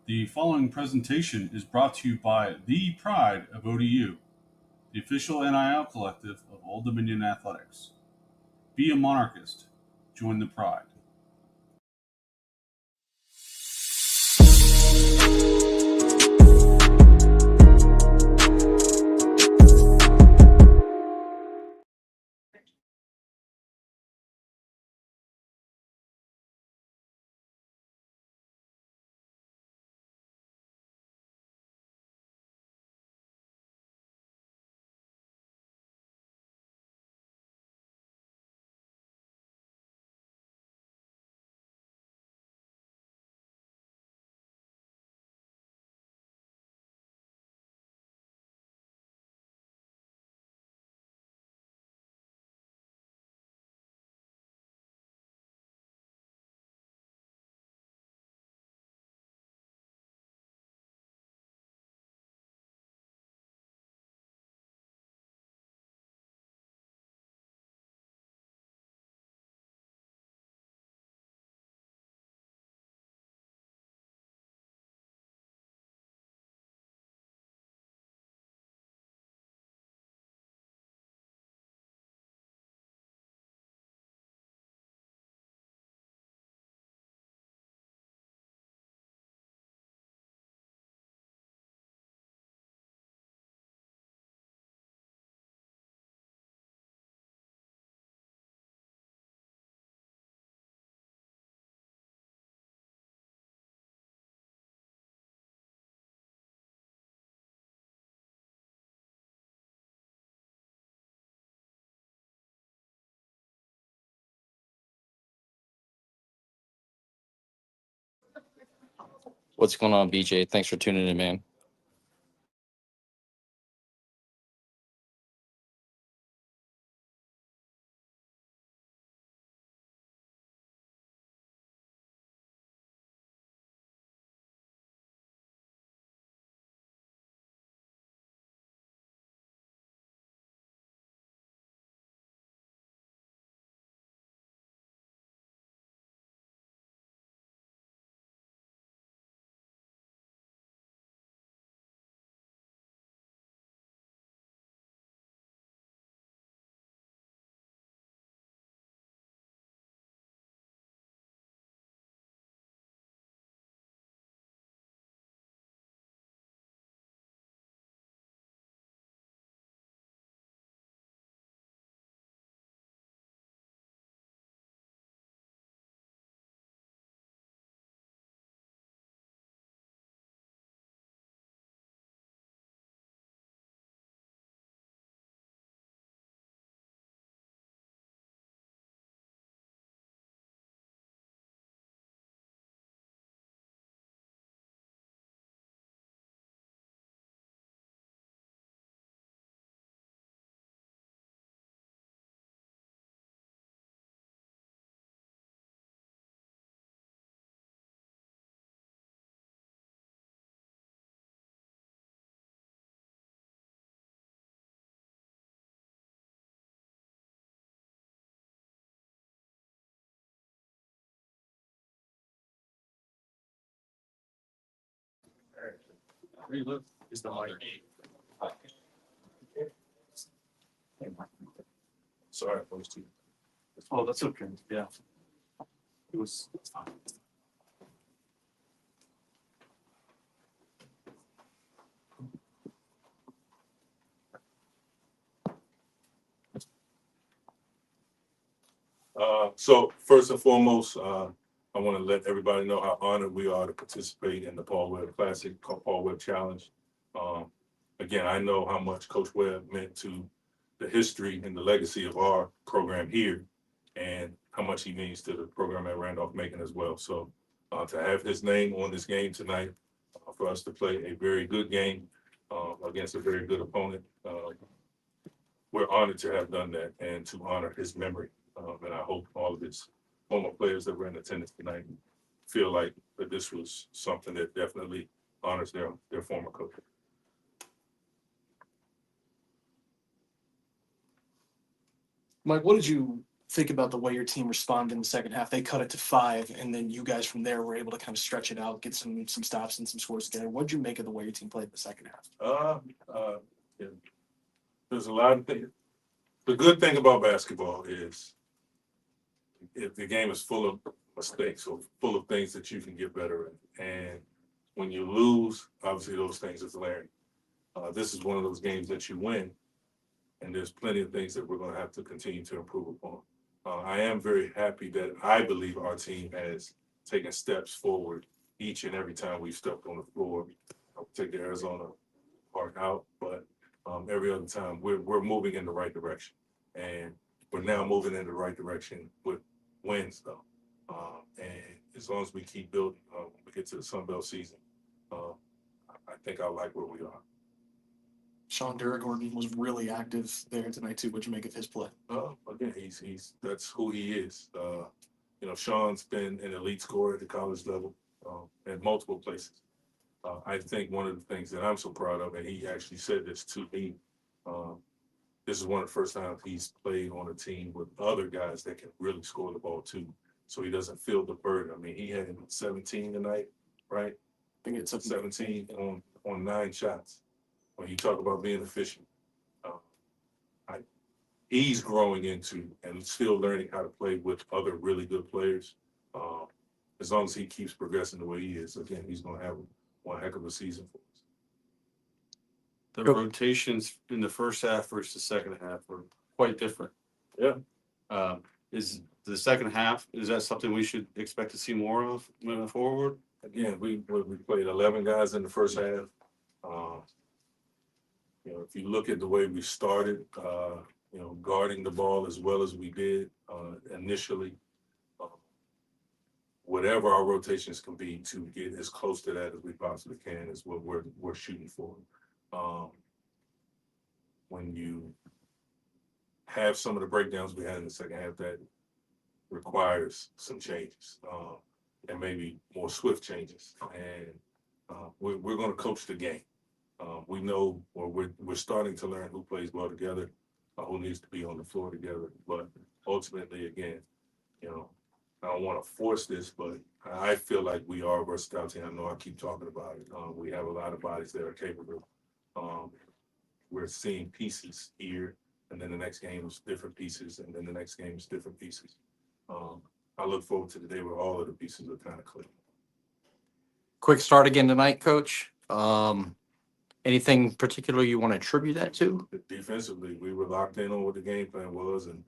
The following presentation is brought to you by the Pride of ODU, the official NIL collective of Old Dominion Athletics. Be a monarchist. Join the Pride. What's going on, BJ? Thanks for tuning in, man. Is the mic? Sorry, I posed to you. Oh, that's okay. Yeah. It was. So first and foremost, I want to let everybody know how honored we are to participate in the Paul Webb Classic, Paul Webb Challenge. Um, Again, I know how much Coach Webb meant to the history and the legacy of our program here, and how much he means to the program at Randolph Macon as well. So to have his name on this game tonight, for us to play a very good game against a very good opponent, we're honored to have done that and to honor his memory. And I hope all of his former players that were in attendance tonight feel like that this was something that definitely honors their former coach. Mike, what did you think about the way your team responded in the second half. They cut it to 5, and then you guys from there were able to kind of stretch it out, get some stops and some scores together. What'd you make of the way your team played in the second half? Yeah. There's a lot of things. The good thing about basketball is if the game is full of mistakes or full of things that you can get better at. And when you lose, obviously those things is glaring. This is one of those games that you win, and there's plenty of things that we're going to have to continue to improve upon. I am very happy that I believe our team has taken steps forward each and every time we've stepped on the floor. I'll take the Arizona part out, but every other time we're moving in the right direction, and we're now moving in the right direction with wins though. And as long as we keep building, when we get to the Sun Belt season, I think I like where we are. Sean Gordon was really active there tonight too. What'd you make of his play? Again, he's that's who he is. Sean's been an elite scorer at the college level at multiple places. I think one of the things that I'm so proud of, and he actually said this to me, this is one of the first times he's played on a team with other guys that can really score the ball too. So he doesn't feel the burden. I mean, he had 17 tonight, right? I think it's 17 on 9 shots. When you talk about being efficient, he's growing into and still learning how to play with other really good players. As long as he keeps progressing the way he is, again, he's going to have one heck of a season for us. The rotations in the first half versus the second half were quite different. Yeah. Is the second half, is that something we should expect to see more of moving forward? Again, we played 11 guys in the first half. If you look at the way we started, guarding the ball as well as we did initially, whatever our rotations can be to get as close to that as we possibly can is what we're shooting for. When you have some of the breakdowns we had in the second half, that requires some changes and maybe more swift changes. And we're going to coach the game. We know, or we're starting to learn who plays well together, who needs to be on the floor together. But ultimately, again, I don't want to force this, but I feel like we are a versatile team. I know I keep talking about it. We have a lot of bodies that are capable. We're seeing pieces here, and then the next game is different pieces, and then the next game is different pieces. I look forward to the day where all of the pieces are kind of clear. Quick start again tonight, Coach. Anything particular you want to attribute that to? Defensively, we were locked in on what the game plan was, and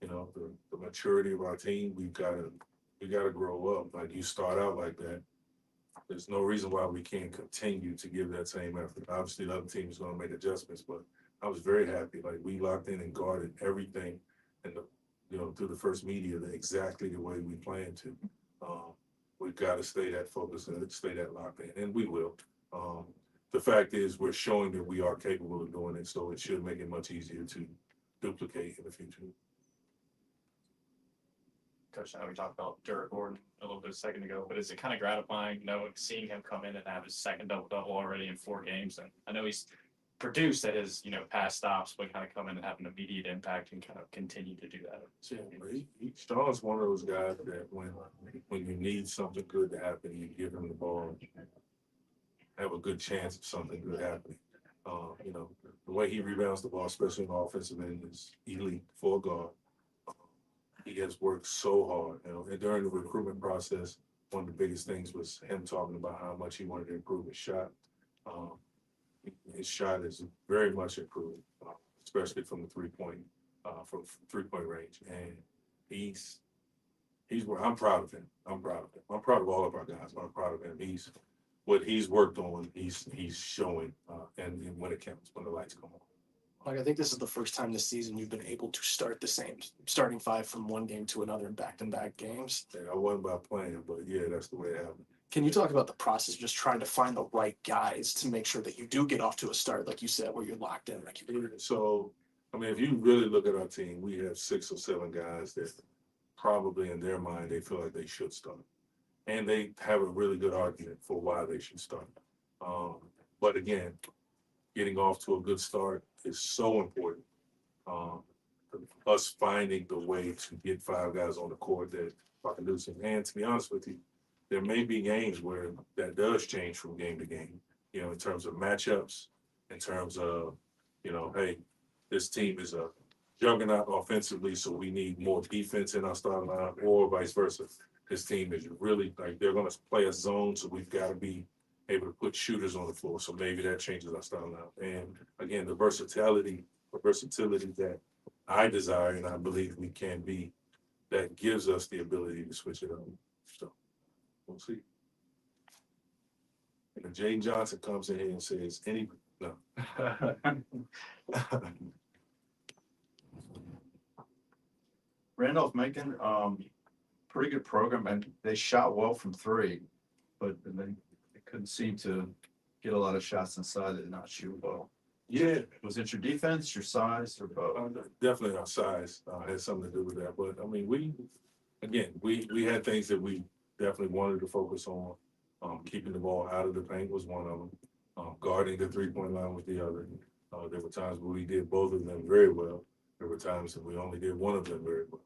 the maturity of our team. We gotta grow up. Like, you start out like that, there's no reason why we can't continue to give that same effort. Obviously, the other team is going to make adjustments, but I was very happy. Like, we locked in and guarded everything, and through the first media, exactly the way we planned to. We've got to stay that focused and stay that locked in, and we will. The fact is, we're showing that we are capable of doing it, so it should make it much easier to duplicate in the future. Coach, I know we talked about Derek Gordon a little bit a second ago, but is it kind of gratifying, seeing him come in and have his second double-double already in 4 games? And I know he's produced at his, past stops, but kind of come in and have an immediate impact and kind of continue to do that. Sean's one of those guys that when you need something good to happen, you give him the ball, have a good chance of something good happening. The way he rebounds the ball, especially on the offensive end, is elite for a guard. He has worked so hard. And during the recruitment process, one of the biggest things was him talking about how much he wanted to improve his shot. His shot is very much improved, especially from the three-point range. And he's where I'm proud of him. I'm proud of all of our guys. I'm proud of him. What he's worked on, he's showing, and when it counts, when the lights come on. Like, I think this is the first time this season you've been able to start the same starting 5 from one game to another in back-to-back games. Yeah, I wasn't by playing, but yeah, that's the way it happened. Can you talk about the process of just trying to find the right guys to make sure that you do get off to a start, like you said, where you're locked in? So, if you really look at our team, we have 6 or 7 guys that probably in their mind, they feel like they should start. And they have a really good argument for why they should start. But again, getting off to a good start is so important. us finding the way to get 5 guys on the court that are conducive. And to be honest with you, there may be games where that does change from game to game, you know, in terms of matchups, in terms of, you know, hey, this team is a juggernaut offensively, so we need more defense in our starting lineup, or vice versa. This team is really, like, they're going to play a zone, so we've got to be able to put shooters on the floor. So maybe that changes our starting lineup. And again, the versatility that I desire and I believe we can be, that gives us the ability to switch it up. So we'll see. And if Jaden Johnson comes in here and says no. Randolph Macon, pretty good program, and they shot well from 3, but they couldn't seem to get a lot of shots inside. They did not shoot well. Yeah, Was it your defense, your size, or both? definitely our size had something to do with that. But I mean, we had things that we definitely wanted to focus on. Keeping the ball out of the paint was one of them. Guarding the 3-point line was the other. There were times where we did both of them very well. There were times that we only did one of them very well.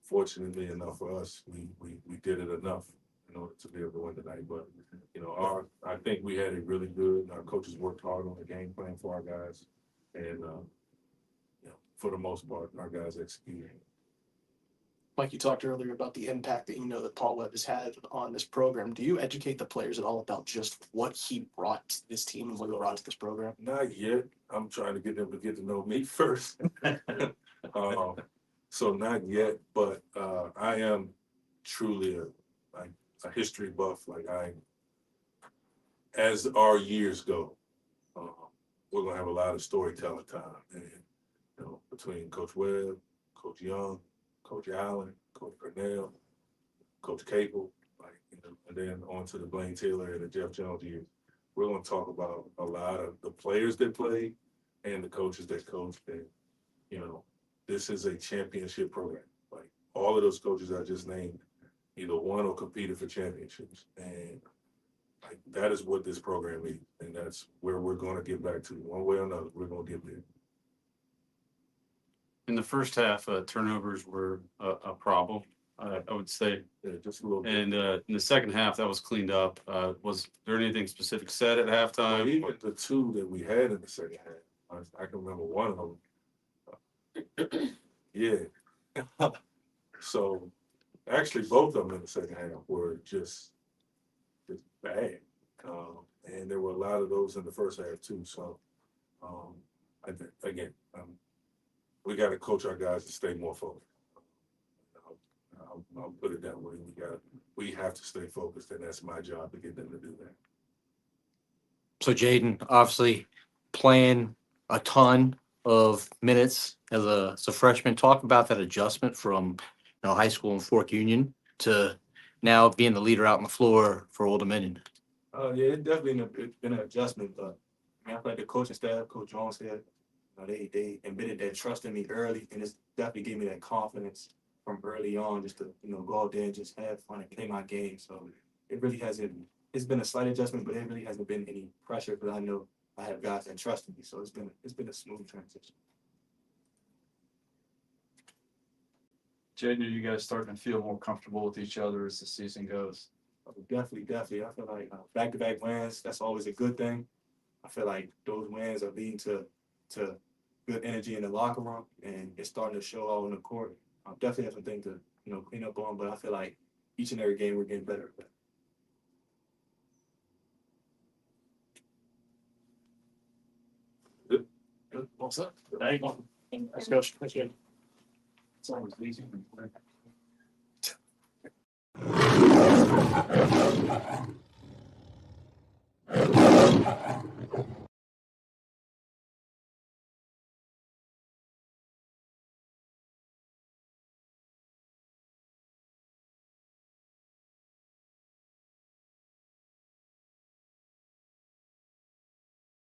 Fortunately enough for us, we did it enough in order to be able to win tonight. But you know, I think we had it really good. Our coaches worked hard on the game plan for our guys, and you know, for the most part, our guys executed. Mike, you talked earlier about the impact that you know that Paul Webb has had on this program. Do you educate the players at all about just what he brought to this team and what he brought to this program? Not yet. I'm trying to get them to get to know me first. So not yet, but I am truly a history buff. Like as our years go, we're gonna have a lot of storytelling time, and you know, between Coach Webb, Coach Young, Coach Allen, Coach Purnell, Coach Capel, like, you know, and then on to the Blaine Taylor and the Jeff Jones years. We're going to talk about a lot of the players that played and the coaches that coached. And, you know, this is a championship program. Like, all of those coaches I just named either won or competed for championships. And like, that is what this program is. And that's where we're going to get back to. One way or another, we're going to get there. In the first half, turnovers were a problem, I would say. Yeah, just a little bit. And in the second half, that was cleaned up. Was there anything specific said at halftime? Even the 2 that we had in the second half, I can remember one of them. Yeah. So actually, both of them in the second half were just bad. And there were a lot of those in the first half too. So I think, again, we got to coach our guys to stay more focused. I'll put it that way. We have to stay focused, and that's my job to get them to do that. So Jaden, obviously playing a ton of minutes as a freshman. Talk about that adjustment from high school in Fork Union to now being the leader out on the floor for Old Dominion. Yeah, it's definitely been an adjustment, but I feel like the coaching staff, Coach Jones said, they admitted that trust in me early, and it's definitely gave me that confidence from early on, just to go out there and just have fun and play my game. So it really hasn't. It's been a slight adjustment, but it really hasn't been any pressure because I know I have guys that trust in me. So it's been a smooth transition. Jaden, are you guys starting to feel more comfortable with each other as the season goes? Definitely. I feel like back-to-back wins, that's always a good thing. I feel like those wins are leading to good energy in the locker room, and it's starting to show out on the court. I definitely have some things to clean up on, but I feel like each and every game we're getting better. Good. What's up? Thank you. Let's go. It's always easy.